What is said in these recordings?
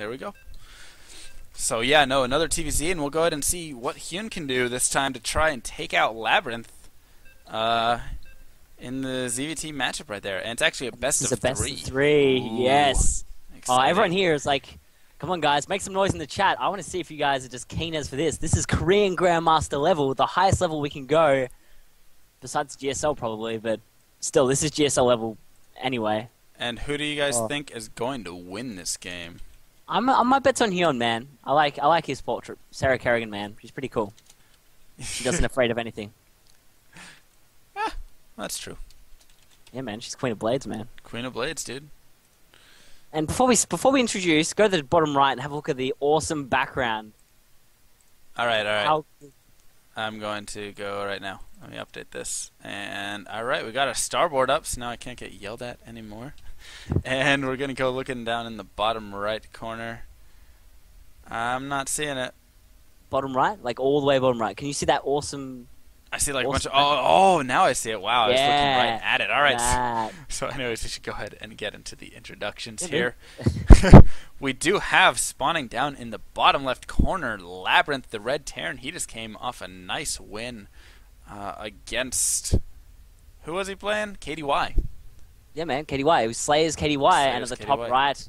There we go. So yeah, no, another TVZ, and we'll go ahead and see what HonorCup can do this time to try and take out LabyRinth in the ZVT matchup right there. And it's actually a best It's of a best three. of three, Ooh, yes. Oh, exciting. everyone here is like, come on guys, make some noise in the chat. I want to see if you guys are just keen as for this. This is Korean Grandmaster level, the highest level we can go, besides GSL probably, but still, this is GSL level anyway. And who do you guys think is going to win this game? I might bet on HonorCup, man. I like his portrait. Sarah Kerrigan, man. She's pretty cool. She doesn't afraid of anything. That's true. Yeah, man. She's Queen of Blades, man. Queen of Blades, dude. And before we introduce, go to the bottom right and have a look at the awesome background. All right. How... I'm going to go right now. Let me update this. And all right, we got our starboard up, so now I can't get yelled at anymore. And we're gonna go looking down in the bottom right corner. I'm not seeing it. Bottom right, like all the way bottom right. Can you see that awesome? I see like awesome a bunch of. Oh, now I see it. Wow, I was looking right at it. All right. That. So, anyways, we should go ahead and get into the introductions Yeah, here. We do have spawning down in the bottom left corner, LabyRinth, the Red Terran. He just came off a nice win against. Who was he playing? KDY. Yeah, man, KDY. It was Slayers KDY, and at the top KDY. right,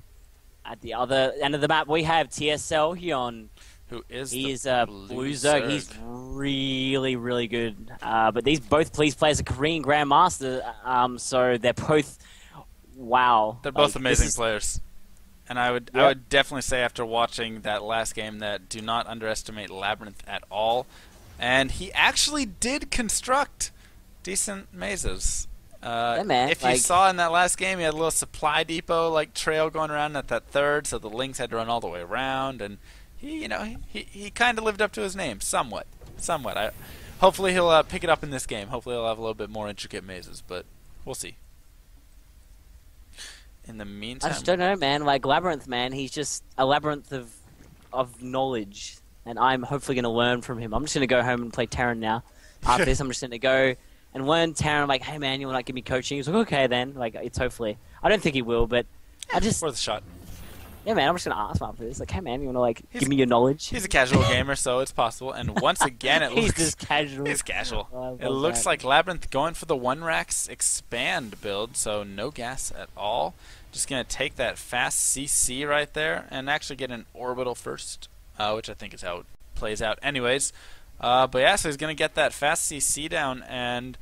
at the other end of the map, we have TSLHyuN. Who is He the is a Blue Zerg. He's really, really good. But these both players are Korean Grandmaster, so they're both wow. They're both Like, amazing players. And I would definitely say after watching that last game that do not underestimate LabyRinth at all. And he actually did construct decent mazes. Yeah, man, if you saw in that last game, he had a little supply depot like trail going around at that third, so the Lynx had to run all the way around, and he kind of lived up to his name somewhat. Hopefully he'll pick it up in this game. Hopefully he'll have a little bit more intricate mazes, but we'll see. In the meantime, I just don't know, man. Like LabyRinth, man, he's just a labyrinth of knowledge, and I'm hopefully going to learn from him. I'm just going to go home and play Terran now. After this, I'm just going to go and learn Terran. I'm like, hey man, you want to give me coaching? He's like, okay then. Like, it's hopefully. I don't think he will, but I just worth a shot. Yeah, man, I'm just going to ask him after this. Like, hey man, you want to give me your knowledge? He's a casual gamer, so it's possible. And once again, it he's looks just casual. He's casual. Oh, it looks like LabyRinth going for the one racks expand build, so no gas at all. Just gonna take that fast CC right there and actually get an orbital first, which I think is how it plays out. Anyways, but yeah, so he's gonna get that fast CC down, and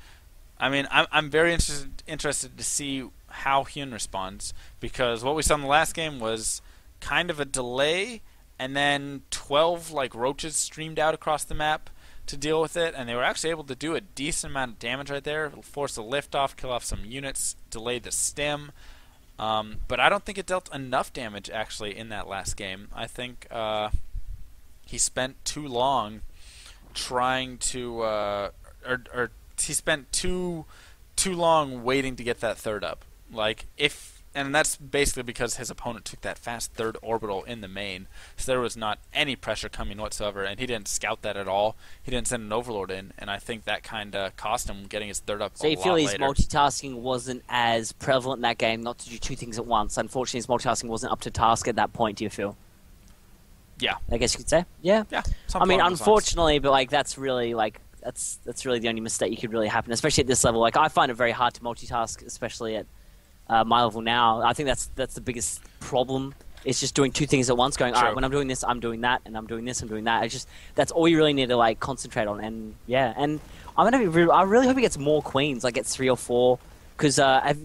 I mean, I'm very interested to see how HonorCup responds, because what we saw in the last game was kind of a delay, and then 12 like roaches streamed out across the map to deal with it, and they were actually able to do a decent amount of damage right there, force a lift off, kill off some units, delay the stem. But I don't think it dealt enough damage actually in that last game. I think he spent too long trying to, or he spent too long waiting to get that third up. Like and that's basically because his opponent took that fast third orbital in the main, so there was not any pressure coming whatsoever, and he didn't scout that at all. He didn't send an overlord in, and I think that kind of cost him getting his third up. So you feel his multitasking wasn't as prevalent in that game, not to do two things at once. Unfortunately, his multitasking wasn't up to task at that point. Do you feel? Yeah, I guess you could say. Yeah. Yeah. I mean, unfortunately, but like that's really the only mistake you could really happen, especially at this level. Like I find it very hard to multitask, especially at my level now. I think that's the biggest problem. It's just doing two things at once, going, all right, when I'm doing this, I'm doing that, and I'm doing this, I'm doing that. That's all you really need to like concentrate on. And yeah, and I really hope he gets more queens, like gets 3 or 4. Because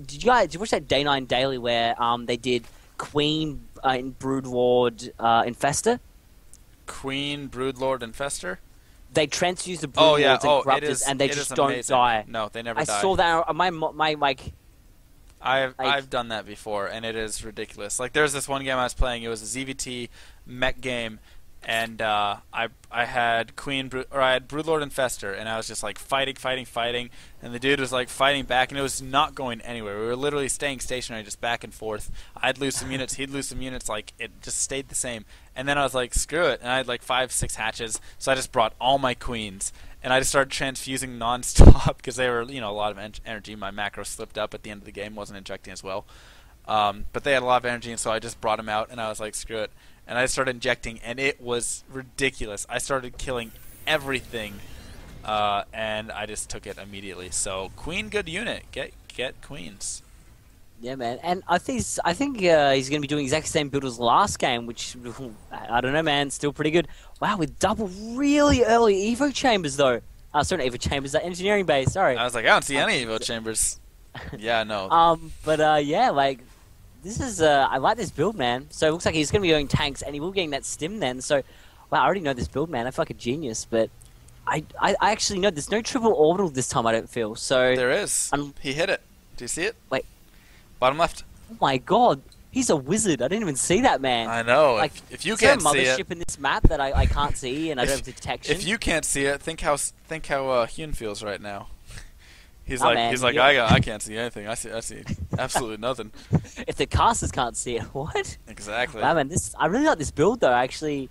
did you watch that Day 9 Daily where they did Queen in Broodlord Infester? Queen, Broodlord, Infester? They transfuse the Broodlords and Corruptors, and they just don't amazing. die. No, they never die. I saw that. My like. I've done that before, and it is ridiculous. Like there's this one game I was playing. It was a ZVT mech game, and I had I had Broodlord Infester, and I was just like fighting, and the dude was like fighting back, and it was not going anywhere. We were literally staying stationary, just back and forth. I'd lose some units, he'd lose some units. Like it just stayed the same. And then I was like, screw it, and I had like 5-6 hatches, so I just brought all my queens. And I just started transfusing non-stop because they were, a lot of energy. My macro slipped up at the end of the game, wasn't injecting as well. But they had a lot of energy, and so I just brought them out, and I was like, screw it. And I started injecting, and it was ridiculous. I started killing everything, and I just took it immediately. So Queen, good unit. Get queens. Yeah, man. And I think he's going to be doing exactly the same build as last game, which, I don't know, man, still pretty good. Wow, with double really early Evo chambers, though. Sorry, not Evo chambers, that engineering base, sorry. I was like, I don't see any Evo chambers. Yeah, no. Yeah, like, this is, I like this build, man. So it looks like he's going to be going tanks, and he will be getting that stim then. So, wow, I already know this build, man. I feel like a genius, but I actually know there's no triple orbital this time, I don't feel. So There is. He hit it. Do you see it? Wait. Bottom left. Oh my god, he's a wizard. I didn't even see that, man. I know. Like, if you can't see it. Is there a mothership in this map that I can't see and I don't have detection? If you can't see it, think how HonorCup feels right now. He's Oh, like man, he's like yeah. I can't see anything. I see absolutely nothing. If the casters can't see it, what? Exactly. Wow, man, I really like this build though. Actually,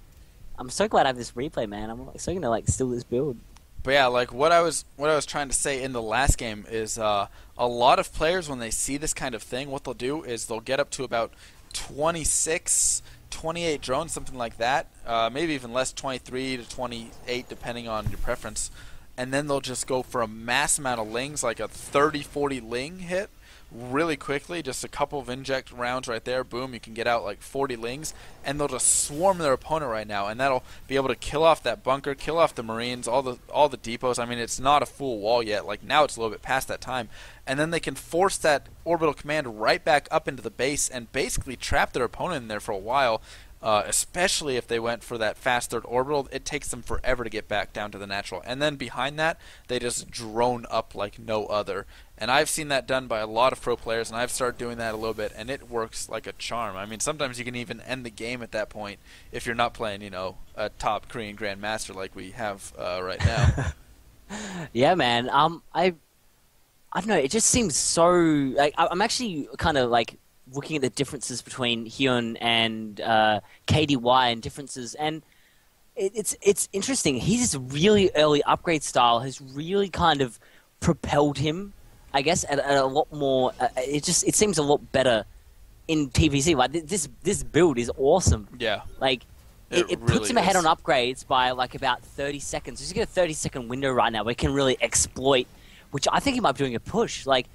I'm so glad I have this replay, man. I'm so gonna steal this build. But yeah, like what I was trying to say in the last game is a lot of players, when they see this kind of thing, what they'll do is they'll get up to about 26, 28 drones, something like that. Maybe even less, 23 to 28, depending on your preference. And then they'll just go for a mass amount of lings, like a 30-40 ling hit, really quickly. Just a couple of inject rounds right there. Boom, you can get out like 40 lings. And they'll just swarm their opponent right now. And that'll be able to kill off that bunker, kill off the Marines, all the depots. I mean, it's not a full wall yet. Like, now it's a little bit past that time. And then they can force that orbital command right back up into the base and basically trap their opponent in there for a while. Especially if they went for that fast third orbital, it takes them forever to get back down to the natural. And then behind that, they just drone up like no other. And I've seen that done by a lot of pro players, and I've started doing that a little bit, and it works like a charm. I mean, sometimes you can even end the game at that point if you're not playing, a top Korean Grandmaster like we have right now. Yeah, man. I don't know. It just seems so. Like, I'm actually kind of like looking at the differences between HonorCup and KDY and differences, and it's interesting. His really early upgrade style has really kind of propelled him, I guess, at a lot more. It seems a lot better in TVC. Like, this build is awesome. Yeah, like it really puts him ahead is. on upgrades by like about 30 seconds. He's got a 30-second window right now where he can really exploit, which I think he might be doing a push. Like,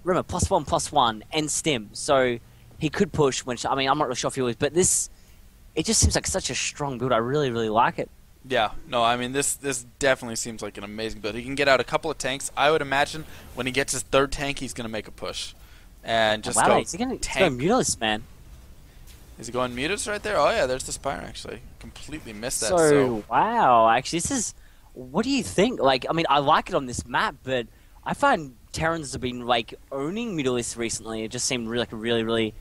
remember, +1/+1 and stim, so he could push. I mean, I'm not really sure if he was, but it just seems like such a strong build. I really, really like it. Yeah, no, I mean, this definitely seems like an amazing build. He can get out a couple of tanks. I would imagine when he gets his third tank, he's going to make a push. And just go He's going tank. Mutalist, man. Is he going mutas right there? Oh, yeah, there's the Spire, actually. Completely missed that. So, wow, actually, what do you think? Like, I mean, I like it on this map, but I find Terrans have been, like, owning Mutalists recently. It just seemed really...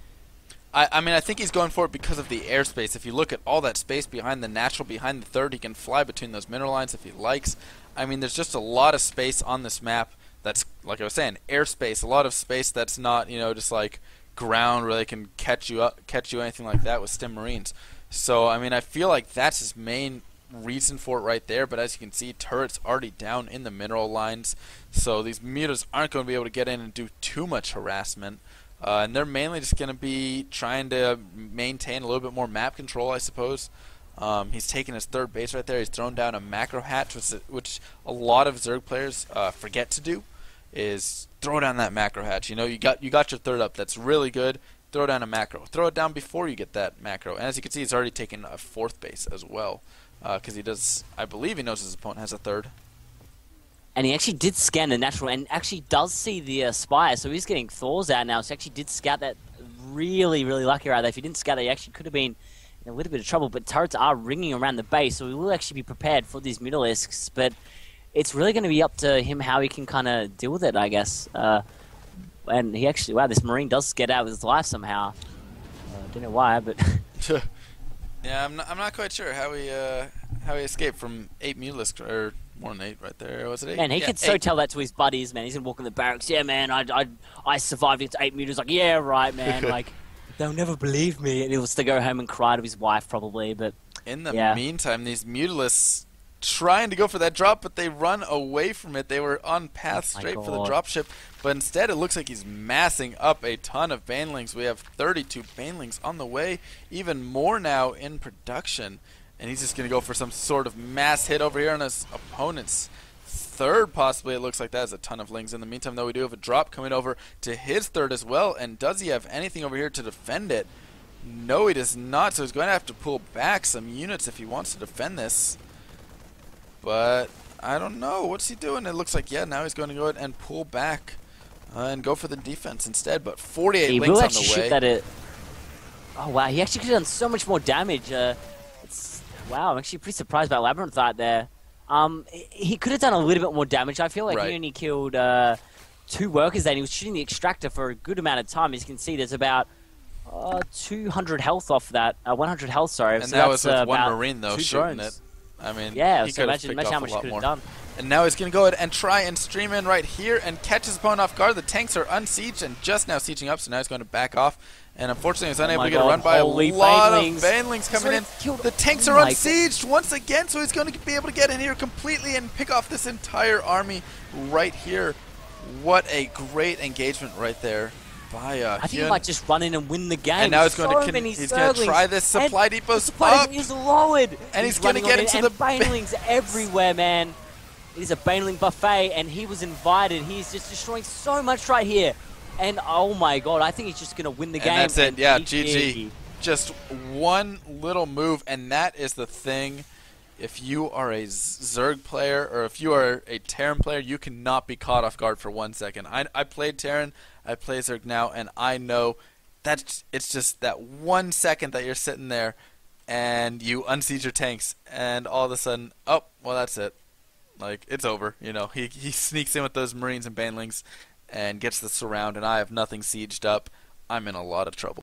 I mean, I think he's going for it because of the airspace. If you look at all that space behind the natural, behind the third, he can fly between those mineral lines if he likes. I mean, there's just a lot of space on this map that's, like I was saying, airspace. A lot of space that's not, just like ground where they can catch you, anything like that with Stim Marines. So, I mean, I feel like that's his main reason for it right there. But as you can see, turret's already down in the mineral lines. So these mutas aren't going to be able to get in and do too much harassment. And they're mainly just going to be trying to maintain a little bit more map control, I suppose. He's taking his third base right there. He's thrown down a macro hatch, which a lot of Zerg players forget to do, is throw down that macro hatch. You got your third up. That's really good. Throw down a macro. Throw it down before you get that macro. And as you can see, he's already taken a fourth base as well, because I believe he knows his opponent has a third. And he actually did scan the natural and actually does see the Spire, so he's getting Thors out now. So he actually did scout that. Really, really lucky right there. If he didn't scout that, he actually could have been in a little bit of trouble. But turrets are ringing around the base, so we will actually be prepared for these Mutalisks. But it's really going to be up to him how he can kind of deal with it, I guess. And he actually, wow, this Marine does get out with his life somehow. Don't know why, but... Yeah, I'm not quite sure how he escaped from 8 Mutalisks, or more than 8 right there. Was it 8? Man, he could so tell that to his buddies, man. He's gonna walk in the barracks. Yeah, man, I survived against 8 meters. Like, yeah, right, man. Like, they'll never believe me. And he was to go home and cry to his wife, probably. But in the meantime, these Mutalisks trying to go for that drop, but they run away from it. They were on path straight for the dropship, but instead it looks like he's massing up a ton of banelings. We have 32 banelings on the way, even more now in production, and he's just going to go for some sort of mass hit over here on his opponent's third, possibly. It looks like that has a ton of lings. In the meantime, though, we do have a drop coming over to his third as well, and does he have anything over here to defend it? No, he does not, so he's going to have to pull back some units if he wants to defend this. But I don't know. What's he doing? It looks like, yeah, now he's going to go ahead and pull back and go for the defense instead. But 48 he links will on actually the way. shoot that at... Oh, wow. He actually could have done so much more damage. Wow, I'm actually pretty surprised by LabyRinth out there. He could have done a little bit more damage. I feel like he only killed 2 workers there, and he was shooting the extractor for a good amount of time. As you can see, there's about 200 health off that. 100 health, sorry. And so that was with one about Marine, though, 2 shooting drones. it. I mean, yeah, he so imagine how much he could have done. And now he's going to go ahead and try and stream in right here and catch his opponent off guard. The tanks are unsieged and just now sieging up, so now he's going to back off. And unfortunately, he's unable to get a run by a lot of banelings coming in. The tanks are unsieged once again, so he's going to be able to get in here completely and pick off this entire army right here. What a great engagement right there by I think he might just run in and win the game. And now he's going to try this supply depot up. He's lowered. And he's going to get into the banelings everywhere, man. It is a baneling buffet, and he was invited. He's just destroying so much right here. And oh my god, I think he's just going to win the game. And that's it. Yeah, GG. Just one little move, and that is the thing. If you are a Zerg player or if you are a Terran player, you cannot be caught off guard for 1 second. I played Terran, I play Zerg now, and I know that it's just that 1 second that you're sitting there and you unsiege your tanks, and all of a sudden, oh, well, that's it. Like, it's over. You know, he sneaks in with those Marines and banelings and gets the surround, and I have nothing sieged up. I'm in a lot of trouble.